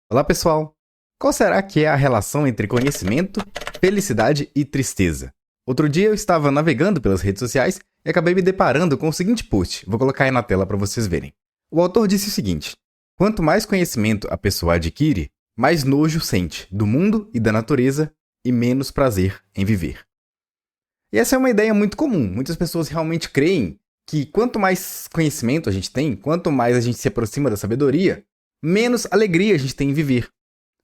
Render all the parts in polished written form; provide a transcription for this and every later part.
Olá, pessoal! Qual será que é a relação entre conhecimento, felicidade e tristeza? Outro dia eu estava navegando pelas redes sociais e acabei me deparando com o seguinte post. Vou colocar aí na tela para vocês verem. O autor disse o seguinte: quanto mais conhecimento a pessoa adquire, mais nojo sente do mundo e da natureza e menos prazer em viver. E essa é uma ideia muito comum. Muitas pessoas realmente creem que quanto mais conhecimento a gente tem, quanto mais a gente se aproxima da sabedoria, menos alegria a gente tem em viver.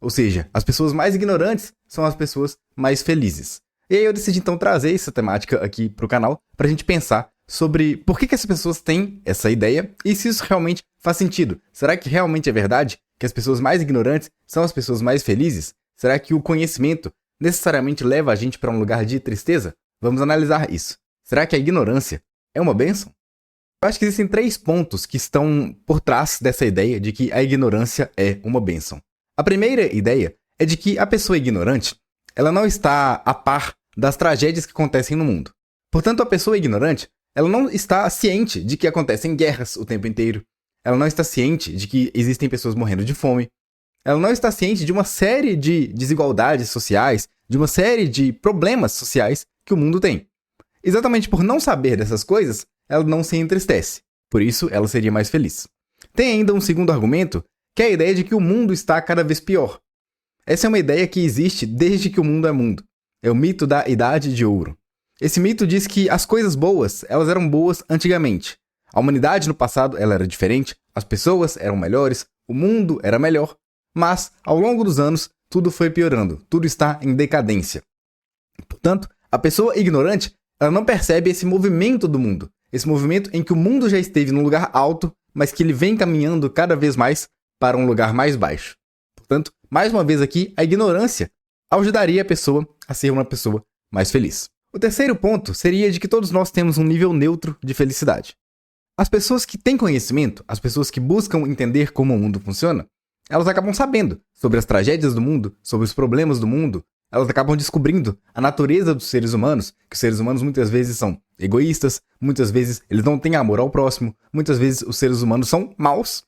Ou seja, as pessoas mais ignorantes são as pessoas mais felizes. E aí eu decidi então trazer essa temática aqui pro canal pra gente pensar sobre por que essas pessoas têm essa ideia e se isso realmente faz sentido. Será que realmente é verdade que as pessoas mais ignorantes são as pessoas mais felizes? Será que o conhecimento necessariamente leva a gente para um lugar de tristeza? Vamos analisar isso. Será que a ignorância é uma bênção? Eu acho que existem 3 pontos que estão por trás dessa ideia de que a ignorância é uma bênção. A primeira ideia é de que a pessoa ignorante, ela não está a par das tragédias que acontecem no mundo. Portanto, a pessoa ignorante, ela não está ciente de que acontecem guerras o tempo inteiro. Ela não está ciente de que existem pessoas morrendo de fome. Ela não está ciente de uma série de desigualdades sociais, de uma série de problemas sociais que o mundo tem. Exatamente por não saber dessas coisas, ela não se entristece. Por isso, ela seria mais feliz. Tem ainda um segundo argumento, que é a ideia de que o mundo está cada vez pior. Essa é uma ideia que existe desde que o mundo é mundo. É o mito da Idade de Ouro. Esse mito diz que as coisas boas, elas eram boas antigamente. A humanidade no passado, ela era diferente, as pessoas eram melhores, o mundo era melhor. Mas, ao longo dos anos, tudo foi piorando, tudo está em decadência. Portanto, a pessoa ignorante, ela não percebe esse movimento do mundo. Esse movimento em que o mundo já esteve num lugar alto, mas que ele vem caminhando cada vez mais para um lugar mais baixo. Portanto, mais uma vez aqui, a ignorância ajudaria a pessoa a ser uma pessoa mais feliz. O terceiro ponto seria de que todos nós temos um nível neutro de felicidade. As pessoas que têm conhecimento, as pessoas que buscam entender como o mundo funciona, elas acabam sabendo sobre as tragédias do mundo, sobre os problemas do mundo. Elas acabam descobrindo a natureza dos seres humanos, que os seres humanos muitas vezes são egoístas, muitas vezes eles não têm amor ao próximo, muitas vezes os seres humanos são maus.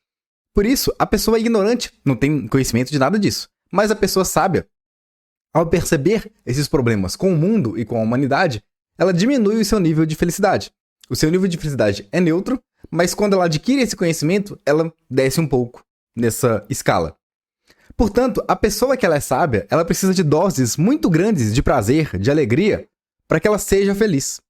Por isso, a pessoa ignorante não tem conhecimento de nada disso. Mas a pessoa sábia, ao perceber esses problemas com o mundo e com a humanidade, ela diminui o seu nível de felicidade. O seu nível de felicidade é neutro, mas quando ela adquire esse conhecimento, ela desce um pouco nessa escala. Portanto, a pessoa que ela é sábia, ela precisa de doses muito grandes de prazer, de alegria, para que ela seja feliz.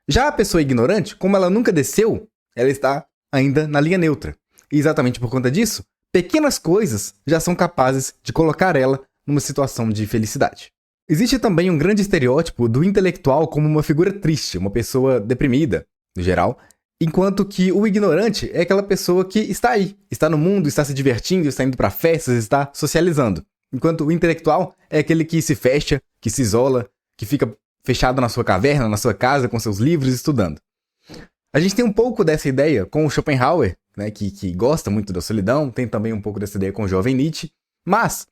Já a pessoa ignorante, como ela nunca desceu, ela está ainda na linha neutra. E exatamente por conta disso, pequenas coisas já são capazes de colocar ela numa situação de felicidade. Existe também um grande estereótipo do intelectual como uma figura triste, uma pessoa deprimida, no geral, enquanto que o ignorante é aquela pessoa que está aí, está no mundo, está se divertindo, está indo para festas, está socializando. Enquanto o intelectual é aquele que se fecha, que se isola, que fica fechado na sua caverna, na sua casa, com seus livros, estudando. A gente tem um pouco dessa ideia com o Schopenhauer, né, que gosta muito da solidão, tem também um pouco dessa ideia com o jovem Nietzsche, mas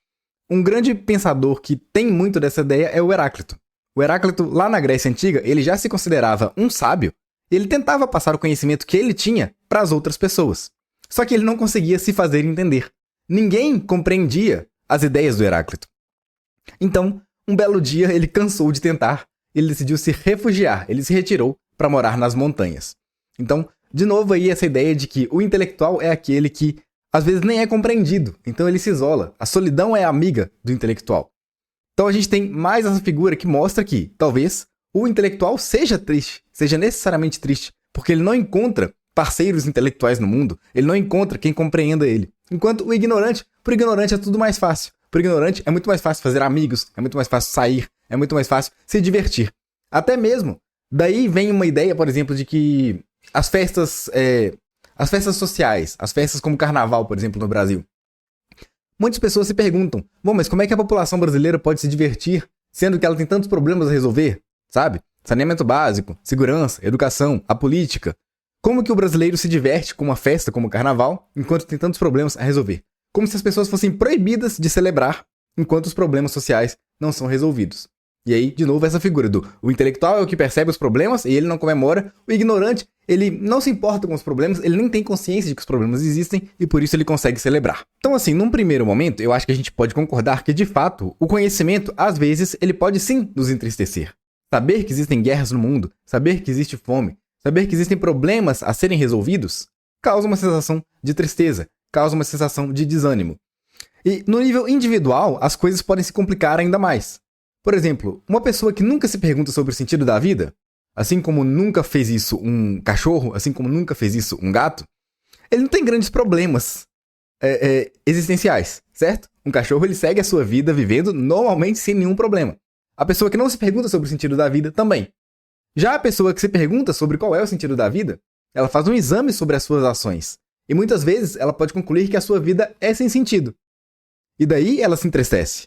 um grande pensador que tem muito dessa ideia é o Heráclito. O Heráclito, lá na Grécia Antiga, ele já se considerava um sábio, e ele tentava passar o conhecimento que ele tinha para as outras pessoas. Só que ele não conseguia se fazer entender. Ninguém compreendia as ideias do Heráclito. Então, um belo dia, ele cansou de tentar, ele decidiu se refugiar, ele se retirou para morar nas montanhas. Então, de novo aí essa ideia de que o intelectual é aquele que às vezes nem é compreendido, então ele se isola. A solidão é amiga do intelectual. Então a gente tem mais essa figura que mostra que, talvez, o intelectual seja triste, seja necessariamente triste, porque ele não encontra parceiros intelectuais no mundo, ele não encontra quem compreenda ele. Enquanto o ignorante, por ignorante é tudo mais fácil. Por ignorante é muito mais fácil fazer amigos, é muito mais fácil sair, é muito mais fácil se divertir. Até mesmo, daí vem uma ideia, por exemplo, de que as festas sociais, as festas como carnaval, por exemplo, no Brasil. Muitas pessoas se perguntam, bom, mas como é que a população brasileira pode se divertir, sendo que ela tem tantos problemas a resolver? Sabe? Saneamento básico, segurança, educação, a política. Como que o brasileiro se diverte com uma festa como o carnaval, enquanto tem tantos problemas a resolver? Como se as pessoas fossem proibidas de celebrar, enquanto os problemas sociais não são resolvidos. E aí, de novo, essa figura do o intelectual é o que percebe os problemas e ele não comemora. O ignorante, ele não se importa com os problemas, ele nem tem consciência de que os problemas existem e por isso ele consegue celebrar. Então, assim, num primeiro momento, eu acho que a gente pode concordar que, de fato, o conhecimento, às vezes, ele pode sim nos entristecer. Saber que existem guerras no mundo, saber que existe fome, saber que existem problemas a serem resolvidos, causa uma sensação de tristeza, causa uma sensação de desânimo. E no nível individual, as coisas podem se complicar ainda mais. Por exemplo, uma pessoa que nunca se pergunta sobre o sentido da vida, assim como nunca fez isso um cachorro, assim como nunca fez isso um gato, ele não tem grandes problemas existenciais, certo? Um cachorro ele segue a sua vida vivendo normalmente sem nenhum problema. A pessoa que não se pergunta sobre o sentido da vida também. Já a pessoa que se pergunta sobre qual é o sentido da vida, ela faz um exame sobre as suas ações. E muitas vezes ela pode concluir que a sua vida é sem sentido. E daí ela se entristece.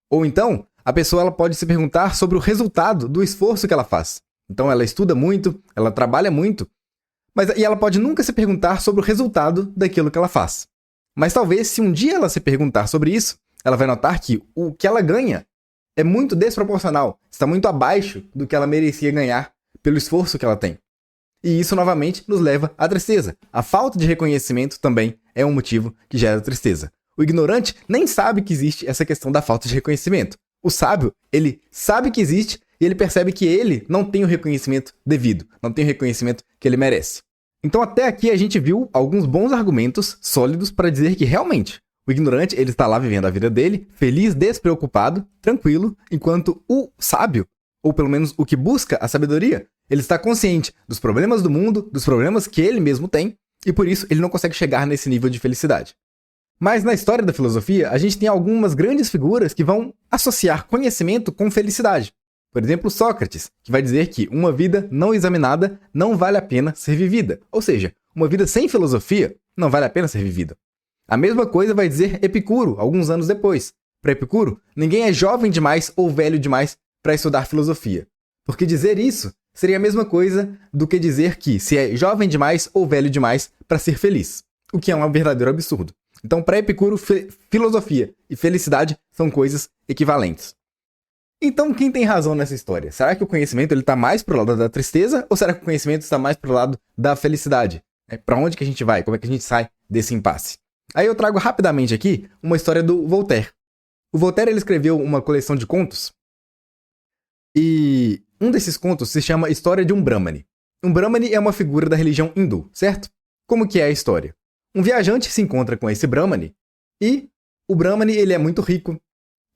Ou então, a pessoa ela pode se perguntar sobre o resultado do esforço que ela faz. Então ela estuda muito, ela trabalha muito, e ela pode nunca se perguntar sobre o resultado daquilo que ela faz. Mas talvez, se um dia ela se perguntar sobre isso, ela vai notar que o que ela ganha é muito desproporcional, está muito abaixo do que ela merecia ganhar pelo esforço que ela tem. E isso, novamente, nos leva à tristeza. A falta de reconhecimento também é um motivo que gera tristeza. O ignorante nem sabe que existe essa questão da falta de reconhecimento. O sábio, ele sabe que existe e ele percebe que ele não tem o reconhecimento devido, não tem o reconhecimento que ele merece. Então, até aqui a gente viu alguns bons argumentos sólidos para dizer que realmente o ignorante ele está lá vivendo a vida dele, feliz, despreocupado, tranquilo, enquanto o sábio, ou pelo menos o que busca a sabedoria, ele está consciente dos problemas do mundo, dos problemas que ele mesmo tem, e por isso ele não consegue chegar nesse nível de felicidade. Mas na história da filosofia, a gente tem algumas grandes figuras que vão associar conhecimento com felicidade. Por exemplo, Sócrates, que vai dizer que uma vida não examinada não vale a pena ser vivida. Ou seja, uma vida sem filosofia não vale a pena ser vivida. A mesma coisa vai dizer Epicuro, alguns anos depois. Para Epicuro, ninguém é jovem demais ou velho demais para estudar filosofia. Porque dizer isso seria a mesma coisa do que dizer que se é jovem demais ou velho demais para ser feliz. O que é um verdadeiro absurdo. Então, para Epicuro, filosofia e felicidade são coisas equivalentes. Então, quem tem razão nessa história? Será que o conhecimento está mais pro lado da tristeza ou será que o conhecimento está mais pro lado da felicidade? Para onde que a gente vai? Como é que a gente sai desse impasse? Aí eu trago rapidamente aqui uma história do Voltaire. O Voltaire ele escreveu uma coleção de contos e um desses contos se chama História de um Brahmane. Um Brahmane é uma figura da religião hindu, certo? Como que é a história? Um viajante se encontra com esse Brahmane e o Brahmane ele é muito rico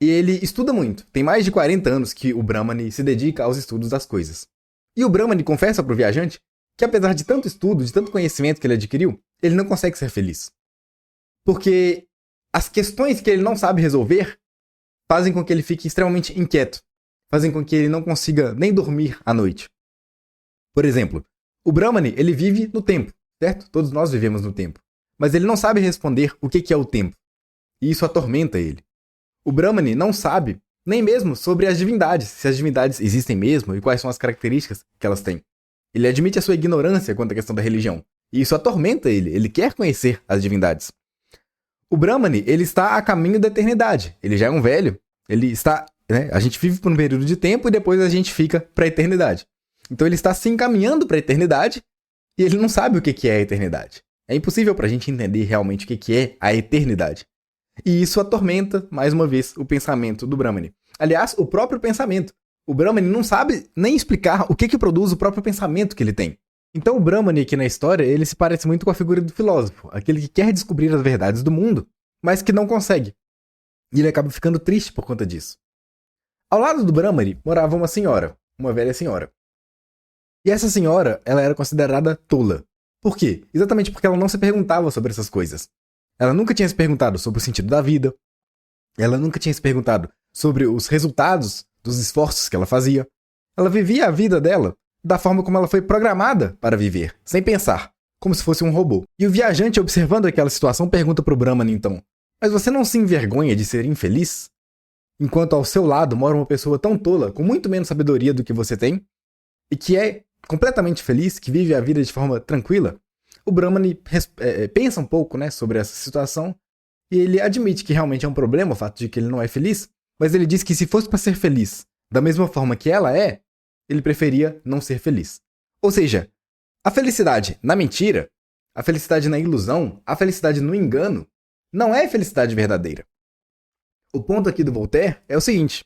e ele estuda muito. Tem mais de 40 anos que o Brahmane se dedica aos estudos das coisas. E o Brahmane confessa para o viajante que apesar de tanto estudo, de tanto conhecimento que ele adquiriu, ele não consegue ser feliz. Porque as questões que ele não sabe resolver fazem com que ele fique extremamente inquieto. Fazem com que ele não consiga nem dormir à noite. Por exemplo, o Brahmane, ele vive no tempo, certo? Todos nós vivemos no tempo. Mas ele não sabe responder o que é o tempo. E isso atormenta ele. O Brahmane não sabe nem mesmo sobre as divindades, se as divindades existem mesmo e quais são as características que elas têm. Ele admite a sua ignorância quanto à questão da religião. E isso atormenta ele. Ele quer conhecer as divindades. O Brahmane, ele está a caminho da eternidade. Ele já é um velho. Ele está... A gente vive por um período de tempo e depois a gente fica para a eternidade. Então ele está se encaminhando para a eternidade e ele não sabe o que é a eternidade. É impossível para a gente entender realmente o que é a eternidade. E isso atormenta, mais uma vez, o pensamento do Brahmane. Aliás, o próprio pensamento. O Brahmane não sabe nem explicar o que produz o próprio pensamento que ele tem. Então o Brahmane aqui na história, ele se parece muito com a figura do filósofo, aquele que quer descobrir as verdades do mundo, mas que não consegue. E ele acaba ficando triste por conta disso. Ao lado do Brahmane morava uma senhora, uma velha senhora. E essa senhora, ela era considerada tola. Por quê? Exatamente porque ela não se perguntava sobre essas coisas. Ela nunca tinha se perguntado sobre o sentido da vida. Ela nunca tinha se perguntado sobre os resultados dos esforços que ela fazia. Ela vivia a vida dela da forma como ela foi programada para viver, sem pensar, como se fosse um robô. E o viajante, observando aquela situação, pergunta para o Brahmane então: mas você não se envergonha de ser infeliz? Enquanto ao seu lado mora uma pessoa tão tola, com muito menos sabedoria do que você tem, e que é completamente feliz, que vive a vida de forma tranquila. O Brahmane pensa um pouco, sobre essa situação e ele admite que realmente é um problema o fato de que ele não é feliz, mas ele diz que se fosse para ser feliz da mesma forma que ela é, ele preferia não ser feliz. Ou seja, a felicidade na mentira, a felicidade na ilusão, a felicidade no engano, não é felicidade verdadeira. O ponto aqui do Voltaire é o seguinte: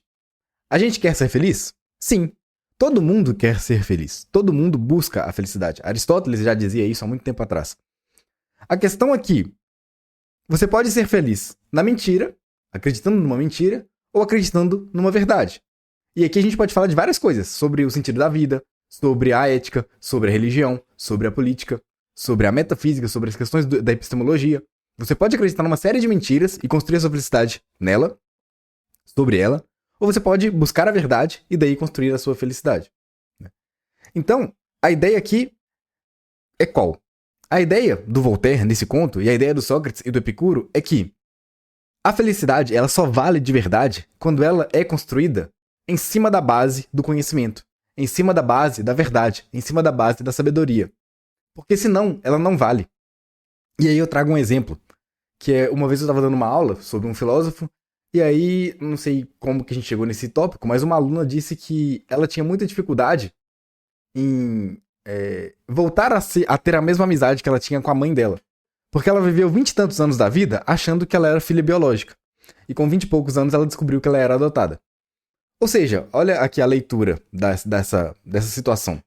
a gente quer ser feliz? Sim. Todo mundo quer ser feliz. Todo mundo busca a felicidade. Aristóteles já dizia isso há muito tempo atrás. A questão aqui, você pode ser feliz na mentira, acreditando numa mentira, ou acreditando numa verdade. E aqui a gente pode falar de várias coisas, sobre o sentido da vida, sobre a ética, sobre a religião, sobre a política, sobre a metafísica, sobre as questões da epistemologia. Você pode acreditar numa série de mentiras e construir a sua felicidade nela, sobre ela, ou você pode buscar a verdade e daí construir a sua felicidade. Então, a ideia aqui é qual? A ideia do Voltaire nesse conto, e a ideia do Sócrates e do Epicuro, é que a felicidade ela só vale de verdade quando ela é construída em cima da base do conhecimento, em cima da base da verdade, em cima da base da sabedoria. Porque senão, ela não vale. E aí eu trago um exemplo, que é, uma vez eu estava dando uma aula sobre um filósofo, e aí, não sei como que a gente chegou nesse tópico, mas uma aluna disse que ela tinha muita dificuldade em voltar a ter a mesma amizade que ela tinha com a mãe dela. Porque ela viveu 20 e tantos anos da vida achando que ela era filha biológica. E com 20 e poucos anos ela descobriu que ela era adotada. Ou seja, olha aqui a leitura dessa situação.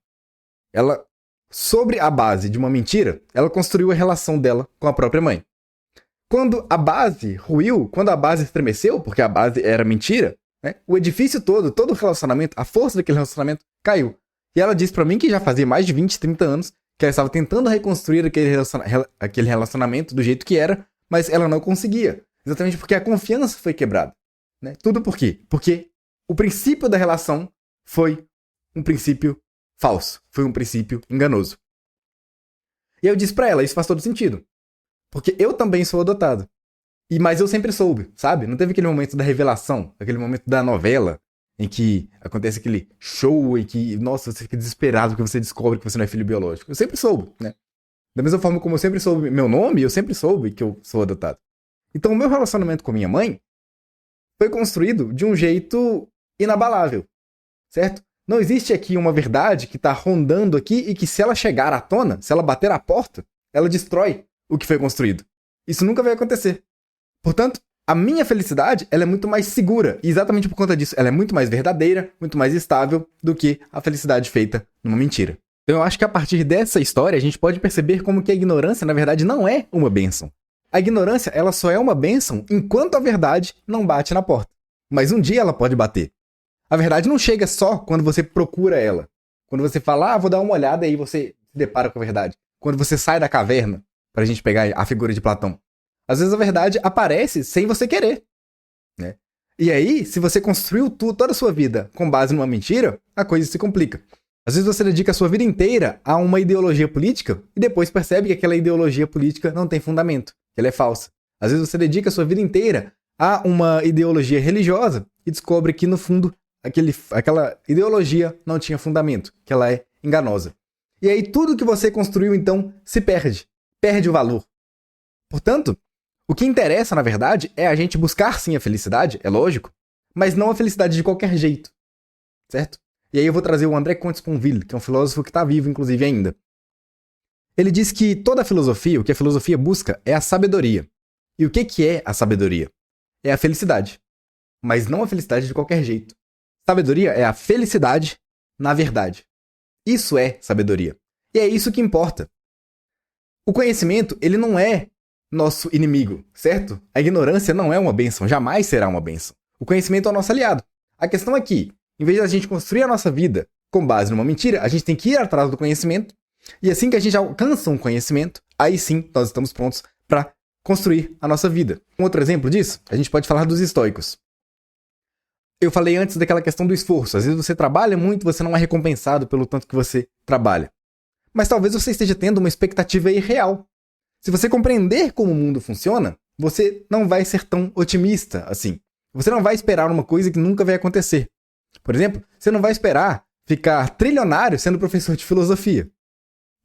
Ela, sobre a base de uma mentira, ela construiu a relação dela com a própria mãe. Quando a base ruiu, quando a base estremeceu, porque a base era mentira, né, o edifício todo o relacionamento, a força daquele relacionamento caiu. E ela disse pra mim que já fazia mais de 20, 30 anos que ela estava tentando reconstruir aquele relacionamento do jeito que era, mas ela não conseguia. Exatamente porque a confiança foi quebrada. Né? Tudo por quê? Porque o princípio da relação foi um princípio falso, foi um princípio enganoso. E eu disse pra ela, isso faz todo sentido. Porque eu também sou adotado. Mas eu sempre soube, sabe? Não teve aquele momento da revelação, aquele momento da novela, em que acontece aquele show e que, nossa, você fica desesperado porque você descobre que você não é filho biológico. Eu sempre soube, né? Da mesma forma como eu sempre soube meu nome, eu sempre soube que eu sou adotado. Então o meu relacionamento com a minha mãe foi construído de um jeito inabalável, certo? Não existe aqui uma verdade que está rondando aqui e que se ela chegar à tona, se ela bater à porta, ela destrói o que foi construído. Isso nunca vai acontecer. Portanto, a minha felicidade ela é muito mais segura. E exatamente por conta disso, ela é muito mais verdadeira, muito mais estável do que a felicidade feita numa mentira. Então eu acho que a partir dessa história, a gente pode perceber como que a ignorância, na verdade, não é uma bênção. A ignorância, ela só é uma bênção enquanto a verdade não bate na porta. Mas um dia ela pode bater. A verdade não chega só quando você procura ela. Quando você fala, vou dar uma olhada e aí você se depara com a verdade. Quando você sai da caverna, pra gente pegar a figura de Platão. Às vezes a verdade aparece sem você querer. Né? E aí, se você construiu toda a sua vida com base numa mentira, a coisa se complica. Às vezes você dedica a sua vida inteira a uma ideologia política e depois percebe que aquela ideologia política não tem fundamento, que ela é falsa. Às vezes você dedica a sua vida inteira a uma ideologia religiosa e descobre que, no fundo, aquela ideologia não tinha fundamento, que ela é enganosa. E aí tudo que você construiu, então, se perde. Perde o valor. Portanto, o que interessa, na verdade, é a gente buscar sim a felicidade, é lógico, mas não a felicidade de qualquer jeito, certo? E aí eu vou trazer o André Comte-Sponville, que é um filósofo que está vivo, inclusive, ainda. Ele diz que toda a filosofia, o que a filosofia busca, é a sabedoria. E o que é a sabedoria? É a felicidade, mas não a felicidade de qualquer jeito. Sabedoria é a felicidade na verdade. Isso é sabedoria. E é isso que importa. O conhecimento, ele não é nosso inimigo, certo? A ignorância não é uma bênção, jamais será uma bênção. O conhecimento é o nosso aliado. A questão é que, em vez de a gente construir a nossa vida com base numa mentira, a gente tem que ir atrás do conhecimento, e assim que a gente alcança um conhecimento, aí sim nós estamos prontos para construir a nossa vida. Um outro exemplo disso, a gente pode falar dos estoicos. Eu falei antes daquela questão do esforço. Às vezes você trabalha muito, você não é recompensado pelo tanto que você trabalha. Mas talvez você esteja tendo uma expectativa irreal. Se você compreender como o mundo funciona, você não vai ser tão otimista assim. Você não vai esperar uma coisa que nunca vai acontecer. Por exemplo, você não vai esperar ficar trilionário sendo professor de filosofia.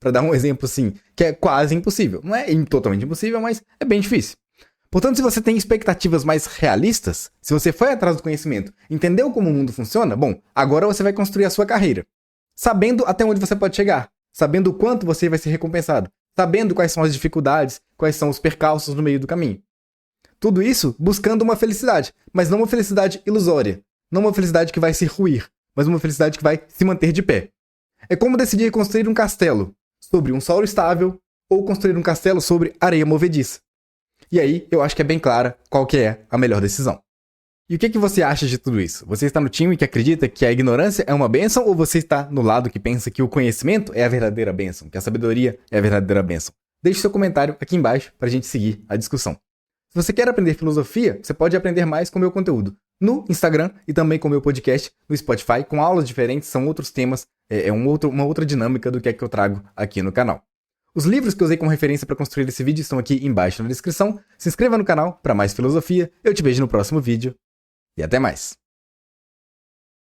Para dar um exemplo assim, que é quase impossível. Não é totalmente impossível, mas é bem difícil. Portanto, se você tem expectativas mais realistas, se você foi atrás do conhecimento, entendeu como o mundo funciona, bom, agora você vai construir a sua carreira, sabendo até onde você pode chegar, sabendo o quanto você vai ser recompensado, sabendo quais são as dificuldades, quais são os percalços no meio do caminho. Tudo isso buscando uma felicidade, mas não uma felicidade ilusória, não uma felicidade que vai se ruir, mas uma felicidade que vai se manter de pé. É como decidir construir um castelo sobre um solo estável ou construir um castelo sobre areia movediça. E aí, eu acho que é bem clara qual que é a melhor decisão. E o que você acha de tudo isso? Você está no time que acredita que a ignorância é uma bênção ou você está no lado que pensa que o conhecimento é a verdadeira bênção, que a sabedoria é a verdadeira bênção? Deixe seu comentário aqui embaixo para a gente seguir a discussão. Se você quer aprender filosofia, você pode aprender mais com o meu conteúdo no Instagram e também com o meu podcast no Spotify, com aulas diferentes, são outros temas, uma outra dinâmica do que é que eu trago aqui no canal. Os livros que eu usei como referência para construir esse vídeo estão aqui embaixo na descrição. Se inscreva no canal para mais filosofia. Eu te vejo no próximo vídeo e até mais.